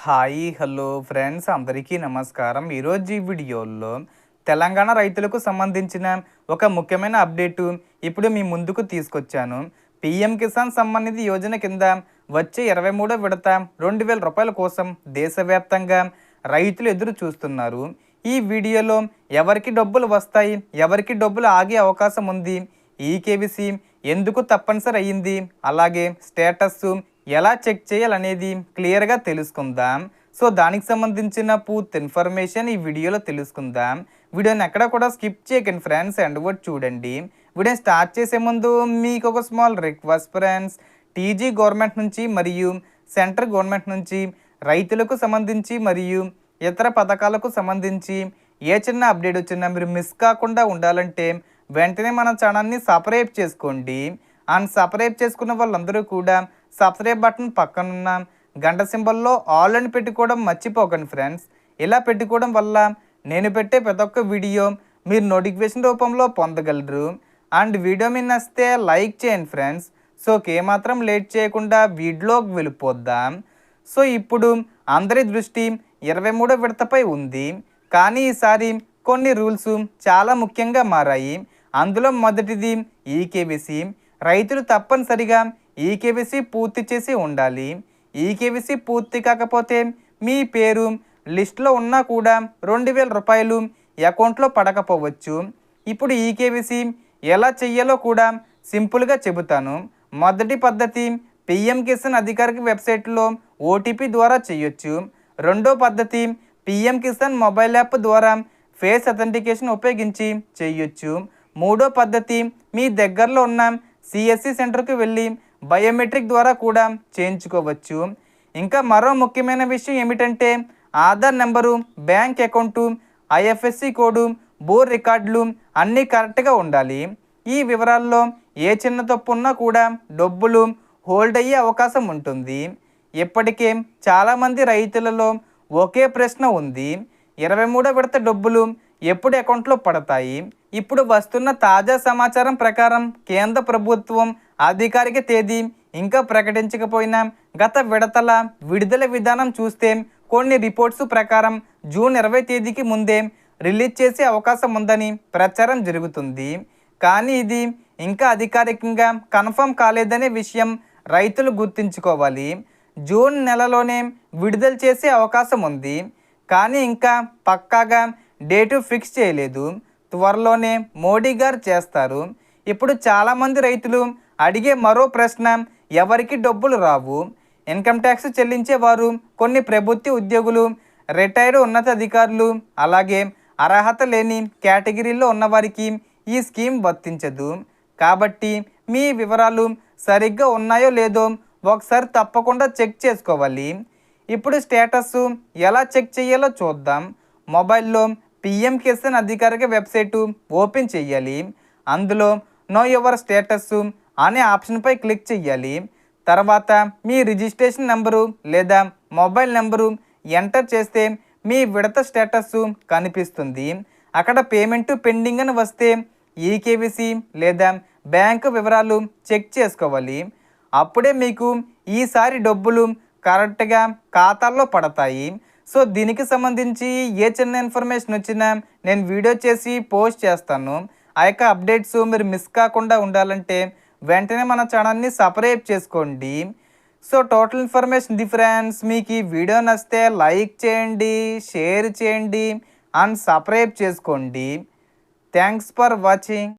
Hi hello friends అందరికీ నమస్కారం. ఈరోజు ఈ వీడియోలో తెలంగాణ రైతులకు సంబంధించిన ఒక ముఖ్యమైన అప్డేటు ఇప్పుడు మీ ముందుకు తీసుకొచ్చాను. పీఎం కిసాన్ సమ్మాన్ నిధి యోజన కింద వచ్చే 23వ విడత 2,000 రూపాయల కోసం దేశవ్యాప్తంగా రైతులు ఎదురు చూస్తున్నారు. ఈ వీడియోలో ఎవరికి డబ్బులు వస్తాయి, ఎవరికి డబ్బులు ఆగే అవకాశం ఉంది, ఈకేవీసీ ఎందుకు తప్పనిసరి అయ్యింది, అలాగే స్టేటస్ ఎలా చెక్ చేయాలనేది క్లియర్గా తెలుసుకుందాం. సో దానికి సంబంధించిన పూర్తి ఇన్ఫర్మేషన్ ఈ వీడియోలో తెలుసుకుందాం. వీడియోని ఎక్కడ కూడా స్కిప్ చేయకండి ఫ్రెండ్స్, ఎండ్ వరకు చూడండి. వీడియోని స్టార్ట్ చేసే ముందు మీకు ఒక small request friends, TG government నుంచి మరియు సెంట్రల్ గవర్నమెంట్ నుంచి రైతులకు సంబంధించి మరియు ఇతర పథకాలకు సంబంధించి ఏ చిన్న అప్డేట్ వచ్చినా మీరు మిస్ కాకుండా ఉండాలంటే వెంటనే మన ఛానల్ని సబ్స్క్రైబ్ చేసుకోండి. అండ్ సబ్స్క్రైబ్ చేసుకున్న వాళ్ళందరూ కూడా సబ్స్క్రైబ్ బటన్ పక్కనున్న గంట సింబల్లో ఆల్ అని పెట్టుకోవడం మర్చిపోకండి ఫ్రెండ్స్. ఇలా పెట్టుకోవడం వల్ల నేను పెట్టే ప్రతి ఒక్క వీడియో మీరు నోటిఫికేషన్ రూపంలో పొందగలరు. అండ్ వీడియో మీద నచ్చితే లైక్ చేయండి ఫ్రెండ్స్. సో ఏమాత్రం లేట్ చేయకుండా వీడియోకి వెళ్ళిపోద్దాం. సో ఇప్పుడు అందరి దృష్టి 23వ విడతపై ఉంది. కానీ ఈసారి కొన్ని రూల్స్ చాలా ముఖ్యంగా మారాయి. అందులో మొదటిది ఈకేవీసీ. రైతులు తప్పనిసరిగా ఈకేవీసీ పూర్తి చేసి ఉండాలి. ఈకేవీసీ పూర్తి కాకపోతే మీ పేరు లిస్టులో ఉన్నా కూడా 2,000 రూపాయలు అకౌంట్లో పడకపోవచ్చు. ఇప్పుడు ఈకేవీసీ ఎలా చెయ్యాలో కూడా సింపుల్గా చెబుతాను. మొదటి పద్ధతి పీఎం కిసాన్ అధికారిక వెబ్సైట్లో ఓటీపీ ద్వారా చేయొచ్చు. రెండో పద్ధతి పీఎం కిసాన్ మొబైల్ యాప్ ద్వారా ఫేస్ అథెంటికేషన్ ఉపయోగించి చేయొచ్చు. మూడో పద్ధతి మీ దగ్గరలో ఉన్న సిఎస్సి సెంటర్కి వెళ్ళి బయోమెట్రిక్ ద్వారా కూడా చేయించుకోవచ్చు. ఇంకా మరో ముఖ్యమైన విషయం ఏమిటంటే Aadhaar number, bank account, IFSC code, భూ రికార్డులు అన్నీ కరెక్ట్గా ఉండాలి. ఈ వివరాల్లో ఏ చిన్న తప్పు ఉన్నా కూడా డబ్బులు హోల్డ్ అయ్యే అవకాశం ఉంటుంది. ఇప్పటికే చాలామంది రైతులలో ఒకే ప్రశ్న ఉంది, 23వ విడత డబ్బులు ఎప్పుడు అకౌంట్లో పడతాయి? ఇప్పుడు వస్తున్న తాజా సమాచారం ప్రకారం కేంద్ర ప్రభుత్వం అధికారిక తేదీ ఇంకా ప్రకటించకపోయినా గత విడతల విడుదల విధానం చూస్తే కొన్ని రిపోర్ట్స్ ప్రకారం జూన్ 20 తేదీకి ముందే రిలీజ్ చేసే అవకాశం ఉందని ప్రచారం జరుగుతుంది. కానీ ఇది ఇంకా అధికారికంగా కన్ఫర్మ్ కాలేదనే విషయం రైతులు గుర్తుంచుకోవాలి. జూన్ నెలలోనే విడుదల చేసే అవకాశం ఉంది, కానీ ఇంకా పక్కాగా డేటు ఫిక్స్ చేయలేదు. త్వరలోనే మోడీ గారు చేస్తారు. ఇప్పుడు చాలామంది రైతులు అడిగే మరో ప్రశ్న, ఎవరికి డబ్బులు రావు? ఇన్కమ్ ట్యాక్స్ చెల్లించేవారు, కొన్ని ప్రభుత్వ ఉద్యోగులు, రిటైర్డ్ ఉన్నతాధికారులు, అలాగే అర్హత లేని కేటగిరీలో ఉన్నవారికి ఈ స్కీమ్ వర్తించదు. కాబట్టి మీ వివరాలు సరిగ్గా ఉన్నాయో లేదో ఒకసారి తప్పకుండా చెక్ చేసుకోవాలి. ఇప్పుడు స్టేటస్ ఎలా చెక్ చేయాలో చూద్దాం. మొబైల్లో పీఎం కిసాన్ అధికారిక వెబ్సైటు ఓపెన్ చేయాలి. అందులో నో యువర్ స్టేటస్ అనే ఆప్షన్పై క్లిక్ చేయాలి. తర్వాత మీ రిజిస్ట్రేషన్ నెంబరు లేదా మొబైల్ నెంబరు ఎంటర్ చేస్తే మీ విడత స్టేటస్ కనిపిస్తుంది. అక్కడ పేమెంట్ పెండింగ్ అని వస్తే ఈకేవీసీ లేదా బ్యాంకు వివరాలు చెక్ చేసుకోవాలి. అప్పుడే మీకు ఈసారి డబ్బులు కరెక్ట్గా ఖాతాల్లో పడతాయి. సో దీనికి సంబంధించి ఏ చిన్న ఇన్ఫర్మేషన్ వచ్చినా నేను వీడియో చేసి పోస్ట్ చేస్తాను. ఆ యొక్క అప్డేట్స్ మీరు మిస్ కాకుండా ఉండాలంటే వెంటనే మన ఛానల్ని సబ్స్క్రైబ్ చేసుకోండి. సో టోటల్ ఇన్ఫర్మేషన్ ఫ్రెండ్స్, మీకు ఈ వీడియో నచ్చితే లైక్ చేయండి, షేర్ చేయండి అండ్ సబ్స్క్రైబ్ చేసుకోండి. Thanks for watching.